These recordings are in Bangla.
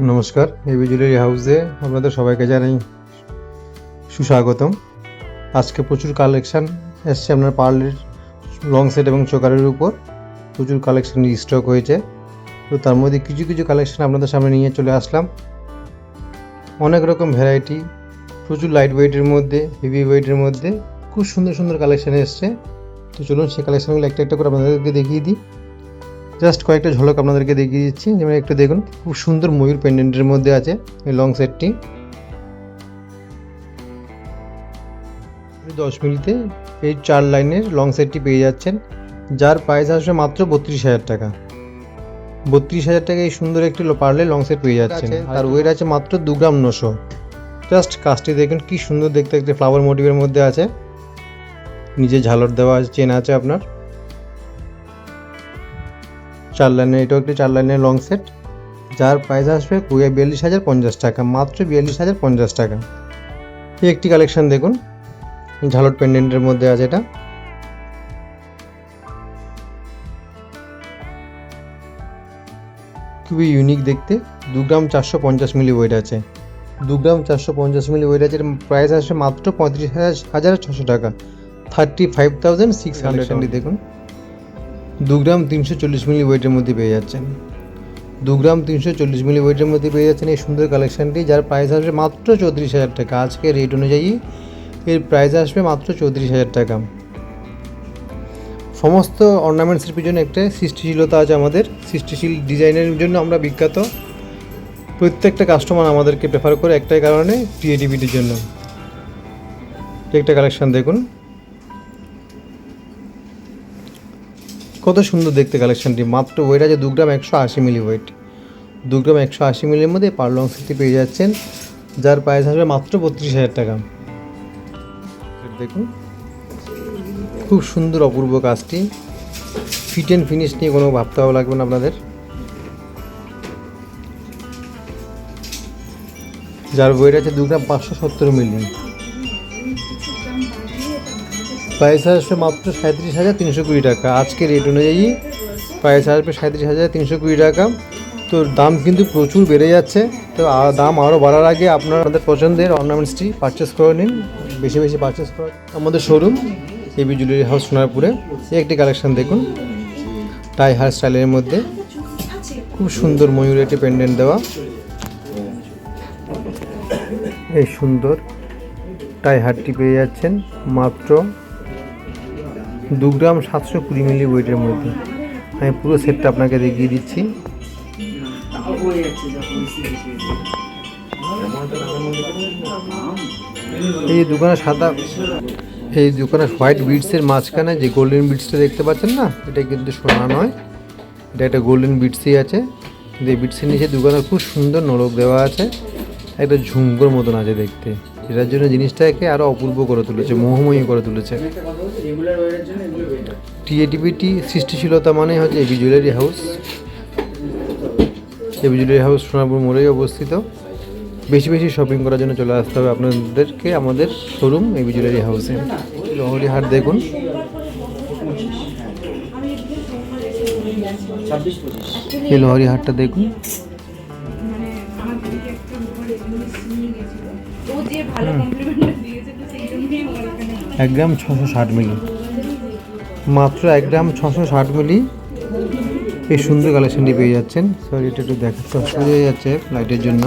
নমস্কার, এবি জুয়েলারি হাউসে আপনাদের সবাইকে জানাই সুস্বাগতম। আজকে প্রচুর কালেকশান এসছে আপনার পার্লের লং সেট এবং চোকারের উপর প্রচুর কালেকশান স্টক হয়েছে। তো তার মধ্যে কিছু কিছু কালেকশান আপনাদের সামনে নিয়ে চলে আসলাম। অনেক রকম ভ্যারাইটি, প্রচুর লাইট ওয়েটের মধ্যে, হেভি ওয়েটের মধ্যে খুব সুন্দর সুন্দর কালেকশান এসছে। তো চলুন সেই কালেকশানগুলো একটা একটা করে আপনাদেরকে দেখিয়ে দিই। জাস্ট কয়েকটা ঝলক আপনাদেরকে দেখিয়ে দিচ্ছি। যেমন একটু দেখুন, খুব সুন্দর ময়ূর পেন্ডেন্টের মধ্যে আছে এই লং সেটটি। 10 মিলিতে এই 4 লাইনের লং সেটটি পেয়ে যাচ্ছেন, যার প্রাইস আসবে মাত্র 32,000 টাকা। 32,000 টাকা এই সুন্দর একটি পার্লে লং সেট পেয়ে যাচ্ছেন। আর ওয়েট আছে মাত্র 2 গ্রাম 900। জাস্ট কাজটি দেখুন, কি সুন্দর দেখতে, একটি ফ্লাওয়ার মোটিভের মধ্যে আছে, নিচে ঝালর দেওয়া আছে, চেন আছে আপনার। 4 লাইনের, এটাও একটি 4 লাইনের লং সেট, যার প্রাইস আসবে 42,050 টাকা, মাত্র 42,050 টাকা। এই একটি কালেকশন দেখুন, ঝালট পেন্ডেন্টের মধ্যে আছে, এটা খুবই ইউনিক দেখতে। 2 গ্রাম 450 মিলি ওয়েট আছে, 2 গ্রাম 450 মিলি ওয়েট আছে। প্রাইস আসবে মাত্র 35,600 টাকা, 35,600। দেখুন, 2 গ্রাম 340 মিলি ওয়েটের মধ্যে পেয়ে যাচ্ছেন, 2 গ্রাম 340 মিলি ওয়েটের মধ্যে পেয়ে যাচ্ছেন এই সুন্দর কালেকশানটি, যার প্রাইস আসবে মাত্র 34,000 টাকা। আজকে রেট অনুযায়ী এর প্রাইস আসবে মাত্র 34,000 টাকা। সমস্ত অর্নামেন্টসের পিছনে একটা সৃষ্টিশীলতা আছে আমাদের। সৃষ্টিশীল ডিজাইনের জন্য আমরা বিখ্যাত। প্রত্যেকটা কাস্টমার আমাদেরকে প্রেফার করে একটাই কারণে, ক্রিয়েটিভিটির জন্য। একটা কালেকশান দেখুন, কত সুন্দর দেখতে কালেকশানটি। মাত্র ওয়েট আছে 2 গ্রাম 180 মিলি ওয়েট, 2 গ্রাম 180 মিলির মধ্যে পার লং সেটটি পেয়ে যাচ্ছেন, যার প্রাইস আসবে মাত্র 32,000 টাকা। দেখুন, খুব সুন্দর অপূর্ব কাজটি। ফিট অ্যান্ড ফিনিশ নিয়ে কোনো ভাবতে লাগবে না আপনাদের। যার ওয়েট আছে 2 গ্রাম 570 মিলি, প্রাইস আসবে মাত্র 37,320 টাকা। আজকে রেট অনুযায়ী প্রাইস আসবে 37,320 টাকা। তো দাম কিন্তু প্রচুর বেড়ে যাচ্ছে। তো দাম আরও বাড়ার আগে আপনাদের পছন্দের অর্নামেন্টসটি পারচেস করে নিন, বেশি বেশি পারচেস করে। আমাদের শোরুম এবি জুয়েলারি হাউস সোনারপুরে। এই একটি কালেকশান দেখুন, টাই হেয়ার স্টাইলের মধ্যে খুব সুন্দর ময়ূর একটি পেন্ডেন্ট দেওয়া। এই সুন্দর টাই হারটি পেয়ে যাচ্ছেন মাত্র 2 গ্রাম 720 মিলি ওয়েটের মধ্যে। আমি পুরো সেটটা আপনাকে দেখিয়ে দিচ্ছি। এই দোকানে সাদা, এই দোকানে হোয়াইট বিটসের মাঝখানে যে গোল্ডেন বিটসটা দেখতে পাচ্ছেন না, এটা কিন্তু সোনা নয়, এটা একটা গোল্ডেন বিটসই আছে। কিন্তু এই বিটসের নিচে দোকানে খুব সুন্দর নলক দেওয়া আছে, একটা ঝুমকোর মতন আছে দেখতে, যেটার জন্য জিনিসটাকে আরও অপূর্ব করে তুলেছে, মোহময়ী করে তুলেছে। ক্রিয়েটিভিটি, সৃষ্টিশীলতা মানে হচ্ছে AB jewellery house. AB jewellery house Sonarpur মোড়েই অবস্থিত। বেশি বেশি শপিং করার জন্য চলে আসতে হবে আপনাদেরকে আমাদের শোরুম এবি জুয়েলারি হাউসে। লহরি হাট দেখুন, এই লহরি হাটটা দেখুন, 1 গ্রাম 660 মিলি, মাত্র 1 গ্রাম 660 মিলি এই সুন্দর কালেকশনটি পেয়ে যাচ্ছেন। সরি, এটা একটু দেখাতে অসুবিধা হয়ে যাচ্ছে লাইটের জন্য।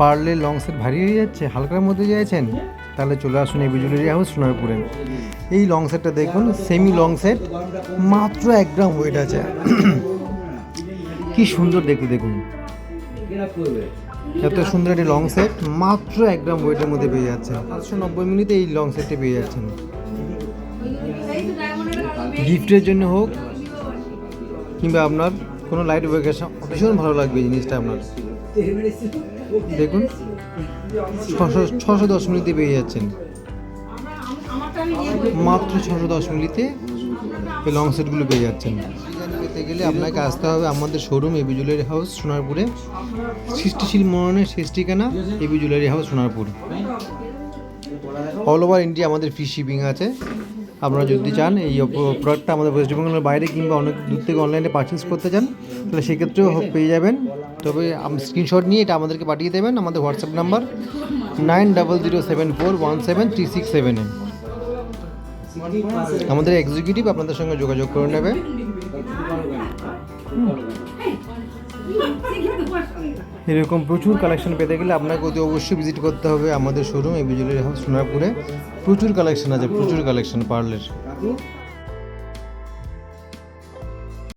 পারলে লং সেট ভারী হয়ে যাচ্ছে, হালকার মধ্যে চাইছেন, তাহলে চলে আসুন এবি জুয়েলারি হাউস সোনারপুরে। এই লং সেটটা দেখুন, সেমি লং সেট, মাত্র 1 গ্রাম ওয়েট আছে। কি সুন্দর দেখতে দেখুন, এত সুন্দর একটি লং সেট মাত্র 1 গ্রাম ওয়েটের মধ্যে পেয়ে যাচ্ছে। 790 মিনিটে এই লং সেটটি পেয়ে যাচ্ছেন। গিফটের জন্য হোক কিংবা আপনার কোনো লাইট ওয়েকেশন, ভীষণ ভালো লাগবে জিনিসটা আপনার। দেখুন, 610 মিনিটে পেয়ে যাচ্ছেন, মাত্র 610 মিনিটে এই লং সেটগুলো পেয়ে যাচ্ছেন। পেতে গেলে আপনাকে আসতে হবে আমাদের শোরুম এবি জুয়েলারি হাউস সোনারপুরে। সৃষ্টিশীল মননের শেষ ঠিকানা AB jewellery house Sonarpur. All over India আমাদের ফ্রি শিপিং আছে। আপনারা যদি চান এই প্রোডাক্টটা আমাদের ওয়েস্ট বেঙ্গলের বাইরে কিংবা অনেক দূর থেকে অনলাইনে পারচেস করতে চান তাহলে সেক্ষেত্রেও পেয়ে যাবেন। তবে স্ক্রিনশট নিয়ে এটা আমাদেরকে পাঠিয়ে দেবেন আমাদের হোয়াটসঅ্যাপ নাম্বার 9007417367। আমাদের এক্সিকিউটিভ আপনাদের সঙ্গে যোগাযোগ করে নেবে। এরকম প্রচুর কালেকশন পেতে গেলে আপনাকে অতি অবশ্যই ভিজিট করতে হবে আমাদের শোরুম এই বিজুলি হাউস সোনারপুরে। প্রচুর কালেকশন আছে, প্রচুর কালেকশন পার্লের।